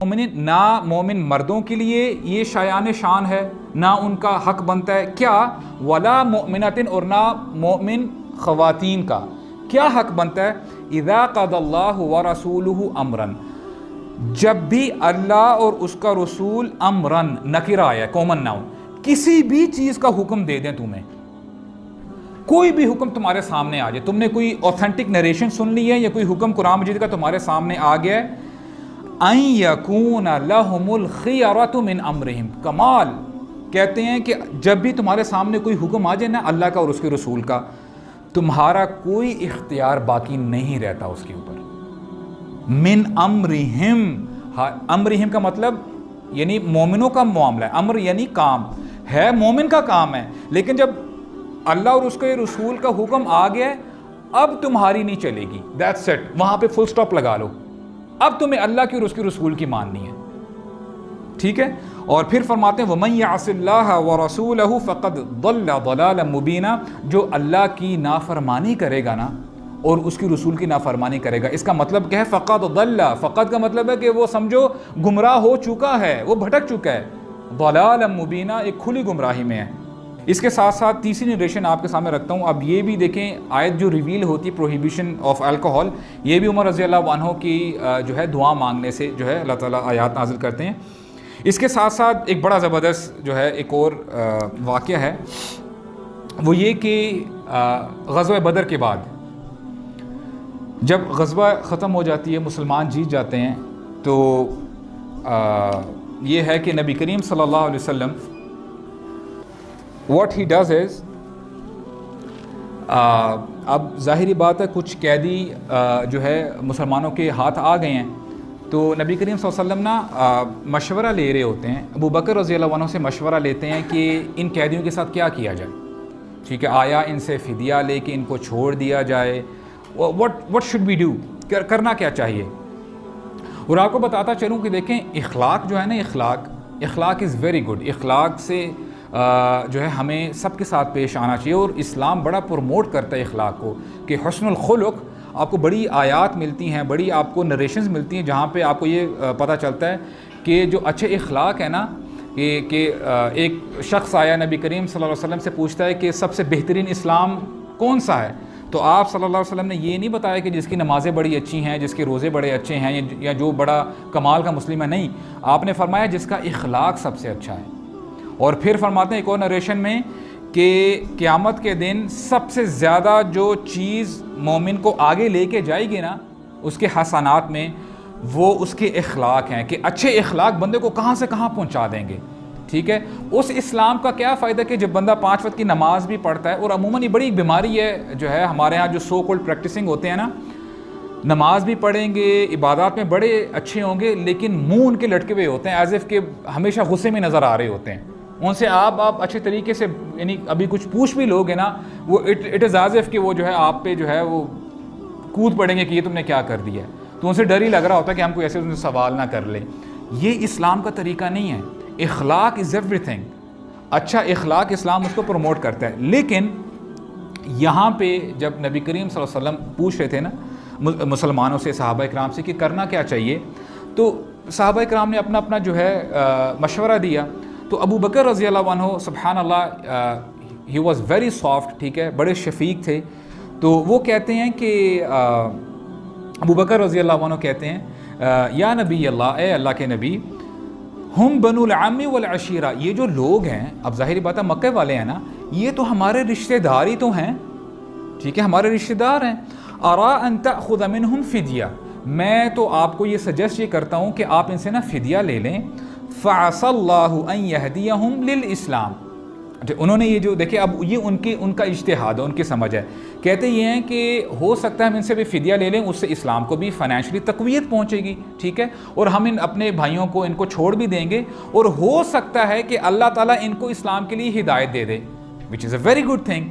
مومن نہ مومن مردوں کے لیے یہ شایان شان ہے، نہ ان کا حق بنتا ہے کیا، ولا مؤمنۃ، اور نہ مومن خواتین کا کیا حق بنتا ہے، اذا قضى اللہ ورسولہ امرا، جب بھی اللہ اور اس کا رسول امرن نکرہ آیا کامن ناؤن، کسی بھی چیز کا حکم دے دیں تمہیں، کوئی بھی حکم تمہارے سامنے آ جائے، تم نے کوئی اوتھینٹک نریشن سن لی ہے یا کوئی حکم قرآن مجید کا تمہارے سامنے آ گیا ہے، ان یکون لہم الخیرۃ من امرہم، کمال کہتے ہیں کہ جب بھی تمہارے سامنے کوئی حکم آ جائے نا اللہ کا اور اس کے رسول کا، تمہارا کوئی اختیار باقی نہیں رہتا اس کے اوپر، من امرہم، امرہم کا مطلب یعنی مومنوں کا معاملہ ہے، امر یعنی کام ہے، مومن کا کام ہے، لیکن جب اللہ اور اس کے رسول کا حکم آ گیا ہے اب تمہاری نہیں چلے گی، دیٹس اٹ، وہاں پہ فل سٹاپ لگا لو، اب تمہیں اللہ کی اور اس کے رسول کی ماننی ہے، ٹھیک ہے۔ اور پھر فرماتے ہیں وَمَن يَعْصِ اللَّهَ وَرَسُولَهُ فَقَدْ ضَلَّ ضَلَالًا مُبِينًا، جو اللہ کی نافرمانی کرے گا نا اور اس کی رسول کی نافرمانی کرے گا، اس کا مطلب کیا ہے، فقد ضل، فقد کا مطلب ہے کہ وہ سمجھو گمراہ ہو چکا ہے، وہ بھٹک چکا ہے، ضلالا مبینہ، ایک کھلی گمراہی میں ہے۔ اس کے ساتھ ساتھ تیسری نریشن آپ کے سامنے رکھتا ہوں، اب یہ بھی دیکھیں آیت جو ریویل ہوتی ہے پروہیبیشن آف الکوہل، یہ بھی عمر رضی اللہ عنہ کی جو ہے دعا مانگنے سے جو ہے اللہ تعالیٰ آیات نازل کرتے ہیں۔ اس کے ساتھ ساتھ ایک بڑا زبردست جو ہے ایک اور واقعہ ہے، وہ یہ کہ غزوہ بدر کے بعد جب غزوہ ختم ہو جاتی ہے، مسلمان جیت جاتے ہیں، تو یہ ہے کہ نبی کریم صلی اللہ علیہ وسلم what he does is اب ظاہری بات ہے کچھ قیدی جو ہے مسلمانوں کے ہاتھ آ گئے ہیں، تو نبی کریم صلی اللہ علیہ وسلم نا مشورہ لے رہے ہوتے ہیں، ابو بکر رضی اللہ عنہ سے مشورہ لیتے ہیں کہ ان قیدیوں کے ساتھ کیا کیا جائے، ٹھیک ہے، آیا ان سے فدیہ لے کے ان کو چھوڑ دیا جائے، what should we do، کرنا کیا چاہیے۔ اور آپ کو بتاتا چلوں کہ دیکھیں اخلاق جو ہے نا، اخلاق از ویری گڈ، اخلاق سے جو ہے ہمیں سب کے ساتھ پیش آنا چاہیے، اور اسلام بڑا پروموٹ کرتا ہے اخلاق کو کہ حسن الخلق، آپ کو بڑی آیات ملتی ہیں، بڑی آپ کو نریشنز ملتی ہیں جہاں پہ آپ کو یہ پتہ چلتا ہے کہ جو اچھے اخلاق ہے نا، کہ ایک شخص آیا نبی کریم صلی اللہ علیہ وسلم سے پوچھتا ہے کہ سب سے بہترین اسلام کون سا ہے، تو آپ صلی اللہ علیہ وسلم نے یہ نہیں بتایا کہ جس کی نمازیں بڑی اچھی ہیں، جس کے روزے بڑے اچھے ہیں، یا جو بڑا کمال کا مسلم ہے، نہیں، آپ نے فرمایا جس کا اخلاق سب سے اچھا ہے۔ اور پھر فرماتے ہیں ایک اور نریشن میں کہ قیامت کے دن سب سے زیادہ جو چیز مومن کو آگے لے کے جائے گی نا اس کے حسنات میں، وہ اس کے اخلاق ہیں، کہ اچھے اخلاق بندے کو کہاں سے کہاں پہنچا دیں گے، ٹھیک ہے۔ اس اسلام کا کیا فائدہ کہ جب بندہ 5 وقت کی نماز بھی پڑھتا ہے، اور عموماً یہ بڑی ایک بیماری ہے جو ہے ہمارے ہاں جو سو کولڈ پریکٹسنگ ہوتے ہیں نا، نماز بھی پڑھیں گے، عبادات میں بڑے اچھے ہوں گے، لیکن منہ ان کے لٹکے ہوئے ہوتے ہیں، ایز اف کہ ہمیشہ غصے میں نظر آ رہے ہوتے ہیں، ان سے آپ اچھے طریقے سے یعنی ابھی کچھ پوچھ بھی لوگ ہیں نا، وہ اٹ از ایز اف کہ وہ جو ہے آپ پہ جو ہے وہ کود پڑیں گے کہ یہ تم نے کیا کر دیا ہے، تو ان سے ڈر ہی لگ رہا ہوتا ہے کہ ہم کوئی ایسے ان سے سوال نہ کر لیں۔ یہ اسلام کا طریقہ نہیں ہے، اخلاق از ایوری تھنگ، اچھا اخلاق اسلام اس کو پروموٹ کرتا ہے۔ لیکن یہاں پہ جب نبی کریم صلی اللہ علیہ وسلم پوچھ رہے تھے نا مسلمانوں سے، صحابہ اکرام سے کہ کرنا کیا چاہیے، تو صحابہ اکرام نے اپنا جو ہے مشورہ دیا، تو ابو بکر رضی اللہ عنہ سبحان اللہ ہی واز ویری سافٹ، ٹھیک ہے، بڑے شفیق تھے، تو وہ کہتے ہیں کہ ابو بکر رضی اللہ عنہ کہتے ہیں یا نبی اللہ، اے اللہ کے نبی، ہم بنو العم والعشیرہ، یہ جو لوگ ہیں، اب ظاہری بات ہے مکہ والے ہیں نا، یہ تو ہمارے رشتہ دار ہی تو ہیں، ٹھیک ہے، ہمارے رشتہ دار ہیں، ارا ان تأخذ منہم فدیہ، میں تو آپ کو یہ سجیسٹ یہ کرتا ہوں کہ آپ ان سے نا فدیہ لے لیں، فعسى اللہ ان یہدیہم للاسلام، انہوں نے یہ جو دیکھیں، اب یہ ان کا اجتہاد ہے، ان کی سمجھ ہے، کہتے یہ ہیں کہ ہو سکتا ہے ہم ان سے بھی فدیہ لے لیں، اس سے اسلام کو بھی فائنینشلی تقویت پہنچے گی، ٹھیک ہے، اور ہم اپنے بھائیوں کو ان کو چھوڑ بھی دیں گے، اور ہو سکتا ہے کہ اللہ تعالیٰ ان کو اسلام کے لیے ہدایت دے دے، which is a very good thing۔